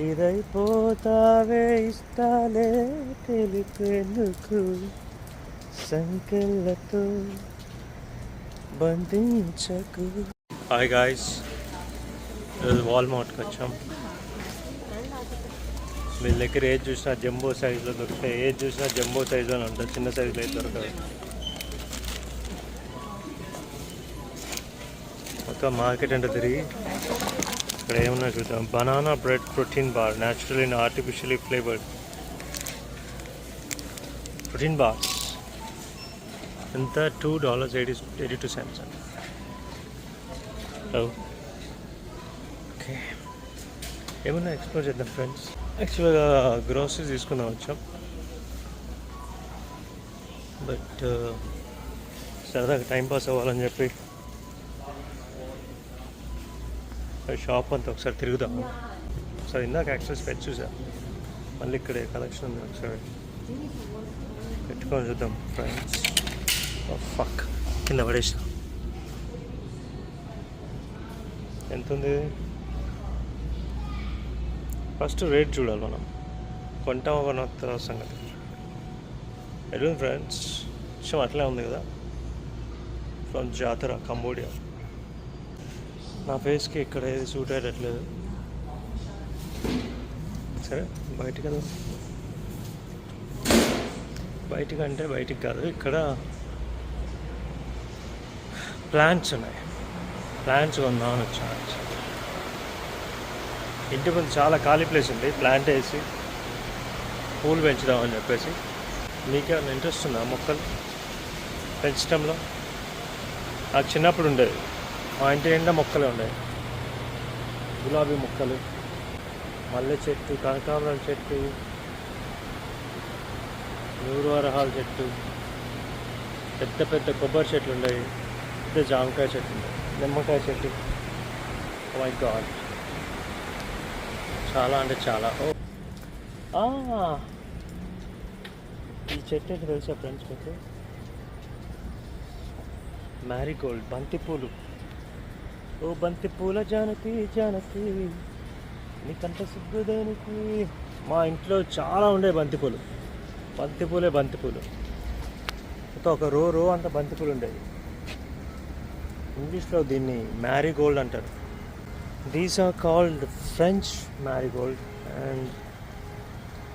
ఇదైపోతావే ఇష్టాలే తెలిపేందుకు సంకెళ్ళతో బంధించకు. Hi guys, ఈరోజు వాల్మార్ట్కి వచ్చాం. వీళ్ళ దగ్గర ఏది చూసినా జంబో సైజులో దొరుకుతాయి. ఏది చూసినా జంబో సైజులో ఉంటుంది, చిన్న సైజులో ఏది దొరకదు. మొత్తం మార్కెట్ అంటే తిరిగి ఇక్కడ ఏమన్నా చూద్దాం. Banana bread protein bar, natural and artificially flavoured protein bars. ఎంత $2.82 అండి. ఓకే, ఏమన్నా ఎక్స్ప్లోర్ చేద్దాం ఫ్రెండ్స్. యాక్చువల్గా గ్రోసరీస్ తీసుకుందాం వచ్చాం, బట్ సరదాగా టైంపాస్ అవ్వాలని చెప్పి షాప్ అంతా ఒకసారి తిరుగుదాము. ఒకసారి ఇందాక యాక్చువల్ స్పెట్స్ చూసా, మళ్ళీ ఇక్కడ కలెక్షన్ ఉంది, ఒకసారి పెట్టుకొని చూద్దాం ఫ్రెండ్స్. ఫక్, కింద పడేసిన. ఎంత ఉంది? ఫస్ట్ రేట్ చూడాలి మనం, కొంటామా కొనొత్త సంగతి. ఎటు ఫ్రెండ్స్, విషయం అట్లే ఉంది కదా. ఫ్రమ్ జాతర, కంబోడియా. నా ఫేస్కి ఇక్కడ ఏది సూట్ అయ్యట్లేదు. సరే బయటికి కదా, బయటికి అంటే బయటికి కాదు, ఇక్కడ ప్లాంట్స్ ఉన్నాయి. ప్లాంట్స్ కొందామని వచ్చాను. ఇంటి ముందు చాలా ఖాళీ ప్లేస్ ఉంది, ప్లాంట్ వేసి పూలు పెంచుదామని చెప్పేసి. మీకేమైనా ఇంట్రెస్ట్ ఉందా మొక్కలు పెంచడంలో? నాకు చిన్నప్పుడు ఉండేది, మా ఇంటి నిండా మొక్కలే ఉన్నాయి. గులాబీ మొక్కలు, మల్లె చెట్టు, కనకాంబరం చెట్టు, నూరువరహాల చెట్టు, పెద్ద పెద్ద కొబ్బరి చెట్లు ఉన్నాయి, పెద్ద జామకాయ చెట్టు ఉన్నాయి, నిమ్మకాయ చెట్టు. ఓ మై గాడ్, చాలా అంటే చాలా. ఈ చెట్టు ఏంటి తెలుసా ఫ్రెండ్స్ మీకు? మ్యారీగోల్డ్, బంతిపూలు. ఓ బంతి పూల జానకి జానకి నీకంత సిగ్గుదేనికి. మా ఇంట్లో చాలా ఉండే బంతిపూలు, బంతిపూలే బంతిపూలు. ఒక రో అంత బంతిపూలు ఉండేది. ఇంగ్లీష్లో దీన్ని మ్యారీగోల్డ్ అంటారు. These are called French marigold. And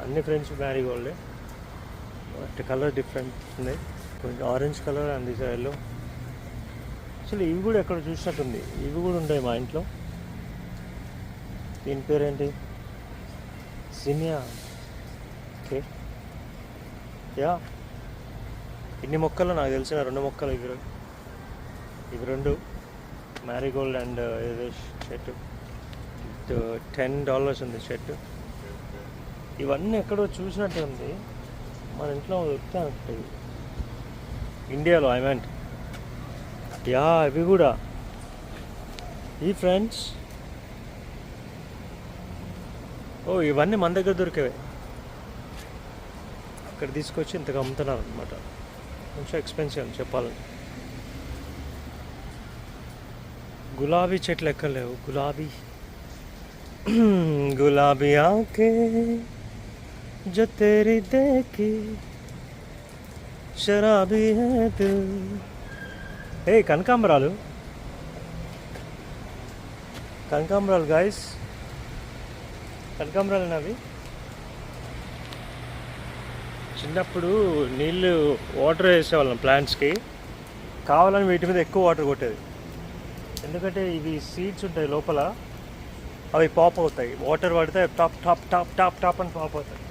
అన్ని ఫ్రెంచ్ మ్యారీగోల్డే, బట్ కలర్ డిఫరెంట్ ఉంది. కొంచెం orange colour and this yellow. Actually ఇవి కూడా ఎక్కడ చూసినట్టుంది, ఇవి కూడా ఉంటాయి మా ఇంట్లో. దీని పేరేంటి? సినియా. Okay, yeah. ఇన్ని మొక్కలు నాకు తెలిసిన 2 మొక్కలు ఇవి 2 మ్యారీగోల్డ్ అండ్ ఏదో చెట్టు. $10 ఉంది చెట్టు. ఇవన్నీ ఎక్కడో చూసినట్టు ఉంది, మన ఇంట్లో దొరుకుతాయి ఇండియాలో. ఐ మీన్ యా, ఇవి కూడా. ఈ ఫ్రెండ్స్, ఓ ఇవన్నీ మన దగ్గర దొరికేవే. అక్కడ తీసుకొచ్చి ఇంతగా అమ్ముతున్నారు అనమాట. కొంచెం ఎక్స్పెన్సివ్ అని చెప్పాలంటే. గులాబీ చెట్లు ఎక్కడ లేవు. గులాబీ ఆకే జో తేరీ దేఖీ శరాబీ హై దిల్. ఏ కనకాంబరాలు గాయస్, కనకాంబరాలు అవి. చిన్నప్పుడు నీళ్ళు వాటర్ వేసేవాళ్ళం ప్లాంట్స్కి. కావాలని వీటి మీద ఎక్కువ వాటర్ కొట్టేది, ఎందుకంటే ఇవి సీడ్స్ ఉంటాయి లోపల, అవి పాప్ అవుతాయి. వాటర్ పడితే top top top top top అని పాప్ అవుతాయి.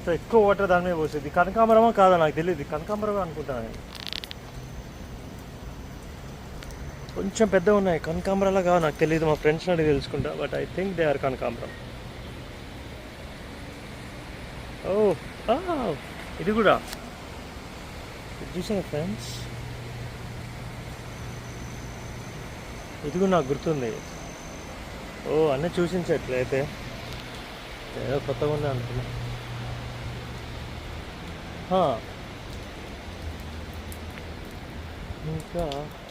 సో ఎక్కువ వాటర్ దాని మీద పోసేది. కనకాంబరమా కాదా నాకు తెలియదు, కనకాంబరమే అనుకుంటాను నేను. కొంచెం పెద్దగా ఉన్నాయి, కనకాంబరాలా కాదు నాకు తెలియదు, మా ఫ్రెండ్స్ అడిగి తెలుసుకుంటా. But I think they are kanakambaram. ఓ ఇది కూడా చూసాను ఫ్రెండ్స్, ఇది కూడా నాకు గుర్తుంది. ఓ అన్నీ చూసించట్లయితే ఏదో కొత్తగా ఉంది అనుకున్నా. ఇంకా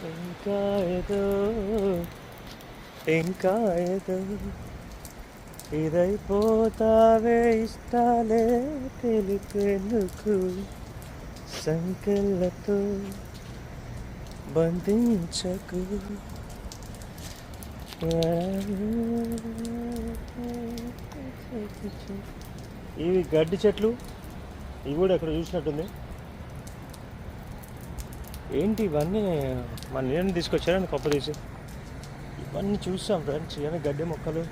ఇంకా ఏదో ఇదైపోతావే ఇష్టాలే తెలిపేందుకు సంకెళ్ళతో బంధించకు. ఇవి గడ్డి చెట్లు, ఇవి కూడా ఎక్కడ చూసినట్టుంది. ఏంటి ఇవన్నీ మన నేను తీసుకొచ్చారని కొప్ప తీసి ఇవన్నీ చూసాం ఫ్రెండ్స్. ఇవన్నీ గడ్డి మొక్కలు,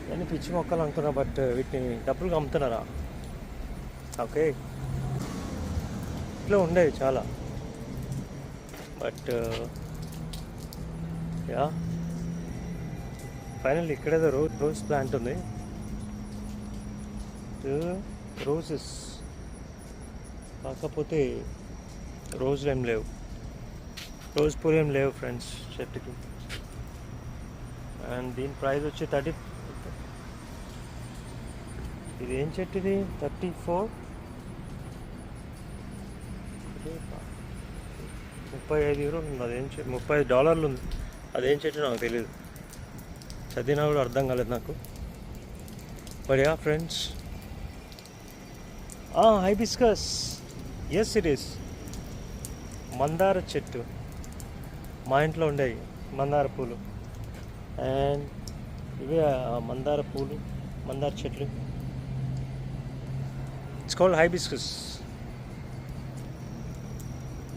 ఇవన్నీ పిచ్చి మొక్కలు అనుకున్నా, బట్ వీటిని డబ్బులుగా అమ్ముతున్నారా? ఓకే, ఇట్లా ఉండేవి చాలా, బట్ యా ఫైనల్ ఇక్కడేదో రోజ్ ప్లాంట్ ఉంది. రోజెస్ కాకపోతే రోజులు ఏం లేవు, రోజ్ పూలు ఏం లేవు ఫ్రెండ్స్ చెట్టుకి. అండ్ దీని ప్రైస్ వచ్చి 30. ఇది ఏం చెట్టు ఇది? 34, 35 యూరోలు ఉంది. అదేం చెట్టు? $30 ఉంది. అదేం చెట్టు నాకు తెలియదు, చదివినా కూడా అర్థం కాలేదు నాకు. But ya friends, hibiscus, yes it is mandara chettu. మా ఇంట్లో ఉండేవి మందార పూలు. అండ్ ఇవే మందార పూలు, మందార చెట్లు. It's called hibiscus.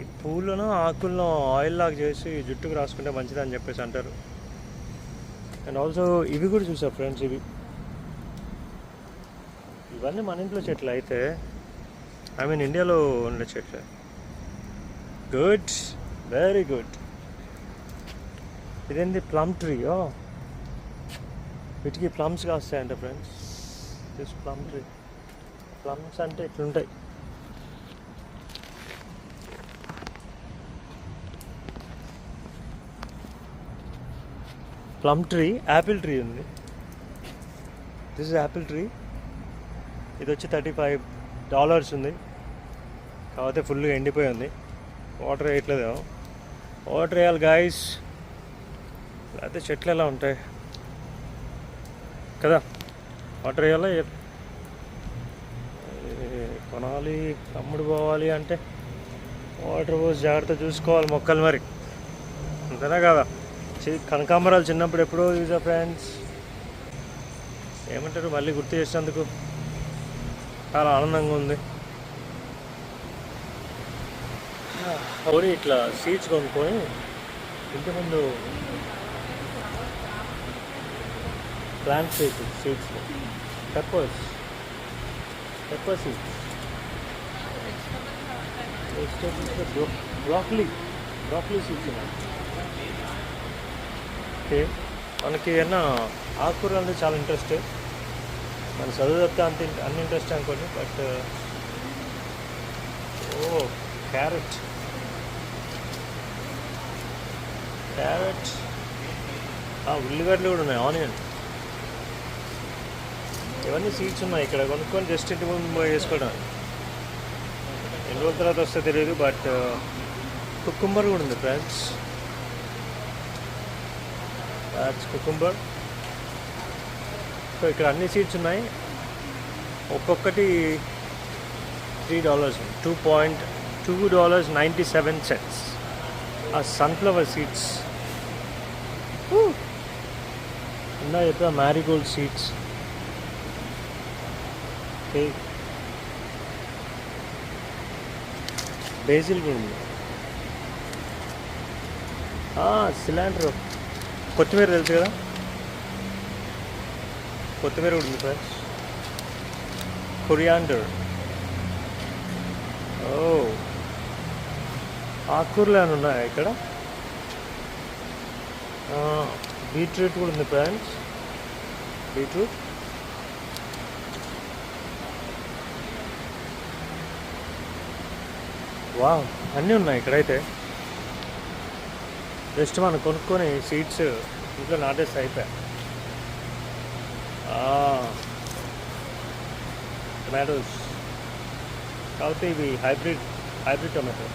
ఈ పూలను ఆకులను ఆయిల్ లాగా చేసి జుట్టుకు రాసుకుంటే మంచిది అని చెప్పేసి అంటారు. అండ్ ఆల్సో ఇవి కూడా చూసా ఫ్రెండ్స్, ఇవన్నీ మన ఇంట్లో చెట్లు అయితే, ఐ మీన్ ఇండియాలో ఉండే చెట్లు. Good, very good. ఇదేంటి? Plum tree. వీటికి ప్లమ్స్ కాస్తాయంట friends. This plum tree. Plums అంటే ఇట్లుంటాయి. Plum tree. యాపిల్ ట్రీ ఉంది. This is apple tree. ఇది వచ్చి $35 ఉంది. కాకపోతే ఫుల్గా ఎండిపోయి ఉంది. వాటర్ వేయట్లేదు. వాటర్ వేయాలి గాయస్, లేకపోతే చెట్లు ఎలా ఉంటాయి కదా. వాటర్ వేయాలి. కొనాలి, అమ్ముడు పోవాలి అంటే వాటర్ పోసి జాగ్రత్త చూసుకోవాలి మొక్కలు మరి, అంతేనా కదా. కనకాంబరాలు చిన్నప్పుడు ఎప్పుడో చూసా ఫ్రెండ్స్. ఏమంటారు, మళ్ళీ గుర్తు చేసినందుకు చాలా ఆనందంగా ఉంది. ఓరి ఇట్లా సీడ్స్ కొనుక్కొని ఇంతకుముందు plant seeds, pepper seeds, vegetables, broccoli seeds ఉన్నాయి. ఓకే, మనకి ఏమన్నా ఆకుకూరలు అంటే చాలా ఇంట్రెస్ట్. మన చదువు తప్పితే అన్ని ఇంట్రెస్ట్ అనుకోండి. బట్ క్యారెట్, ఉల్లిగడ్డలు కూడా ఉన్నాయి, ఆనియన్, ఇవన్నీ సీడ్స్ ఉన్నాయి ఇక్కడ. కొనుక్కొని జస్ట్ ఇంటి ముందు పోయి వేసుకోవడం. ఎన్ని రోజుల తర్వాత వస్తే తెలియదు. బట్ కుకుంబర్ కూడా ఉంది ఫ్రెండ్స్. That's cucumber. సో ఇక్కడ అన్ని సీడ్స్ ఉన్నాయి. ఒక్కొక్కటి $3, $2.97. ఆ సన్ఫ్లవర్ సీడ్స్ ఇందా చెప్పా, మ్యారీగోల్డ్ సీడ్స్. ఓకే, బేసిల్ కూడా ఉంది. సిలాండ్రో, కొత్తిమీర తెలుసు కదా, కొత్తిమీర కూడా ఉంది ఫ్రెండ్స్. కొరియాండర్. ఆకుకూరలు ఏమైనా ఉన్నాయా ఇక్కడ? బీట్రూట్ కూడా ఉంది ఫ్రెండ్స్. బీట్రూట్, వావ్, అన్నీ ఉన్నాయి ఇక్కడైతే. జస్ట్ మనం కొనుక్కొని సీడ్స్ ఇంట్లో నాటేస్తే అయిపోయాయి. టొమాటోస్, కాకపోతే ఇవి హైబ్రిడ్ టొమాటో.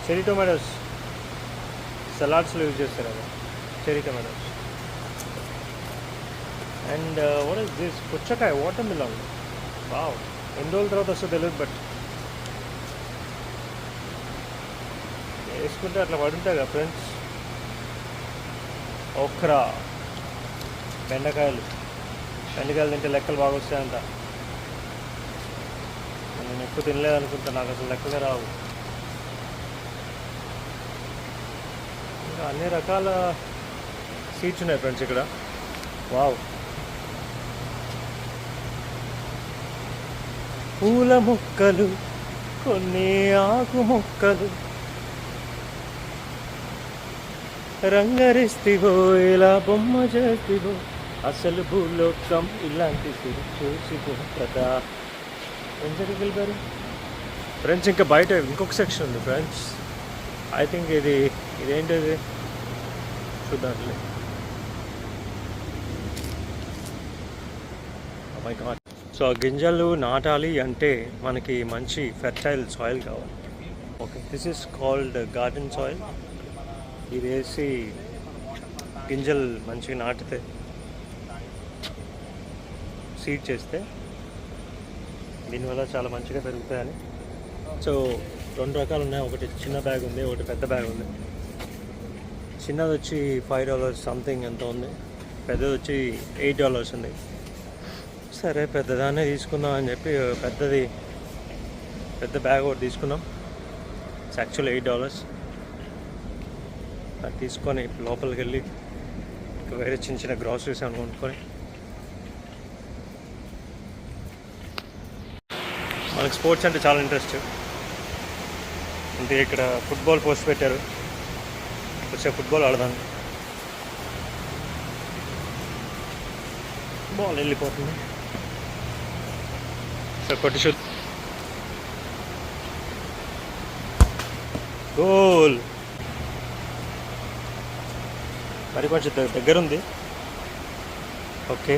Cherry tomatoes. సలాడ్స్లో యూజ్ చేస్తారు కదా cherry tomatoes. And what is this పుచ్చకాయ వాటర్ మిలన్. వావ్, ఎన్ని రోజుల తర్వాత వస్తుందో తెలియదు, బట్ వేసుకుంటే అట్లా పడుంటాయి కదా ఫ్రెండ్స్. ఓక్రా, బెండకాయలు తింటే లెక్కలు బాగా వస్తాయంట. నేను ఎక్కువ తినలేదు అనుకుంటా, నాకు అసలు లెక్కలే రావు. ఇంకా అన్ని రకాల సీడ్స్ ఉన్నాయి ఫ్రెండ్స్ ఇక్కడ. వావ్, పూల మొక్కలు, కొన్ని ఆకు మొక్కలు, రంగరిస్తివో ఇలా బొమ్మ చేస్తివో, అసలు భూలోకం ఇలాంటి చూసి కదా. ఫ్రెండ్స్ వెళ్ళిపోయారు ఫ్రెండ్స్. ఇంకా బయట ఇంకొక సెక్షన్ ఉంది ఫ్రెండ్స్. ఐ థింక్ ఇదేంటిది చూద్దాంలే. My God. సో ఆ గింజలు నాటాలి అంటే మనకి మంచి ఫెర్టైల్ సాయిల్ కావాలి. Okay, this is called garden soil. ఇది వేసి గింజలు మంచిగా నాటితే, సీడ్ చేస్తే దీనివల్ల చాలా మంచిగా పెరుగుతాయని. సో 2 రకాలు ఉన్నాయి, ఒకటి చిన్న బ్యాగ్ ఉంది, ఒకటి పెద్ద బ్యాగ్ ఉంది. చిన్నది వచ్చి $5 సంథింగ్ ఎంత ఉంది, పెద్దది వచ్చి $8 ఉంది. సరే పెద్దదాన్నే తీసుకుందాం అని చెప్పి పెద్ద బ్యాగ్ ఒకటి తీసుకున్నాం. It's actually $8. అది తీసుకొని లోపలికి వెళ్ళి వేరే చిన్న గ్రాసరీస్ అని కొనుక్కొని, మనకు స్పోర్ట్స్ అంటే చాలా ఇంట్రెస్ట్. అంటే ఇక్కడ ఫుట్బాల్ పోస్ట్ పెట్టారు, వచ్చే ఫుట్బాల్ ఆడదాం. బాల్ వెళ్ళిపోతుంది. సో కొట్టి గోల్. మరి కొంచెం దగ్గరుంది. ఓకే,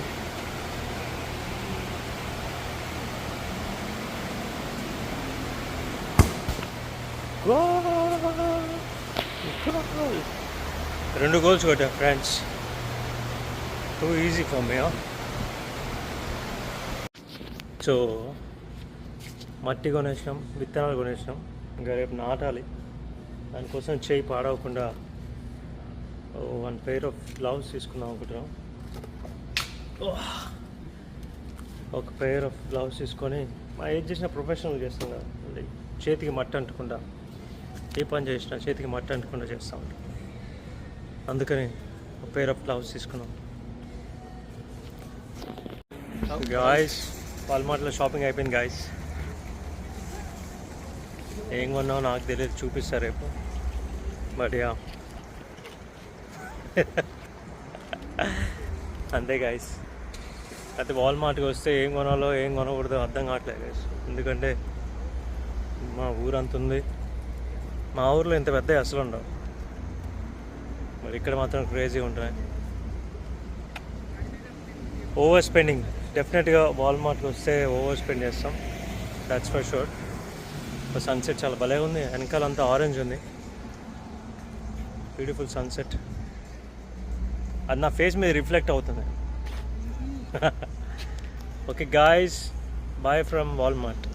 రెండు గోల్స్ కొట్టా friends. Two easy for me. So మట్టి కొనేసినాం, విత్తనాలు కొనేసినాం, ఇంకా రేపు నాటాలి. దానికోసం చేయి పాడవకుండా 1 pair of గ్లౌస్ తీసుకుందాం అనుకుంటున్నాం. ఒక పెయిర్ ఆఫ్ గ్లౌస్ తీసుకొని, మా ఏది చేసిన ప్రొఫెషనల్ చేస్తాం కదా, చేతికి మట్టి అంటకుండా, ఏ పని చేసినా చేతికి మట్టి అంటకుండా చేస్తూ ఉంటాం. అందుకని ఒక పెయిర్ ఆఫ్ గ్లౌస్ తీసుకున్నాం. గాయస్, వాల్మార్ట్లో షాపింగ్ అయిపోయింది గాయస్. ఏం కొన్నావు నాకు తెలియదు, చూపిస్తా రేపు. బట్ యా అంతే గాయస్. అయితే వాల్మార్ట్కి వస్తే ఏం కొనాలో ఏం కొనకూడదో అర్థం కావట్లేదు గాయస్. ఎందుకంటే మా ఊరు అంత ఉంది, మా ఊర్లో ఇంత పెద్ద అసలు ఉండవు, మరి ఇక్కడ మాత్రం క్రేజీ ఉంటున్నాయి. Over spending. డెఫినెట్గా వాల్మార్ట్కి వస్తే ఓవర్ స్పెండ్ చేస్తాం, దట్స్ ఫర్ షూర్. సన్సెట్ చాలా భలే ఉంది, వెనకాల అంతా ఆరెంజ్ ఉంది, బ్యూటిఫుల్ సన్సెట్. అది నా ఫేస్ మీద రిఫ్లెక్ట్ అవుతుంది. Okay guys, bye from Walmart.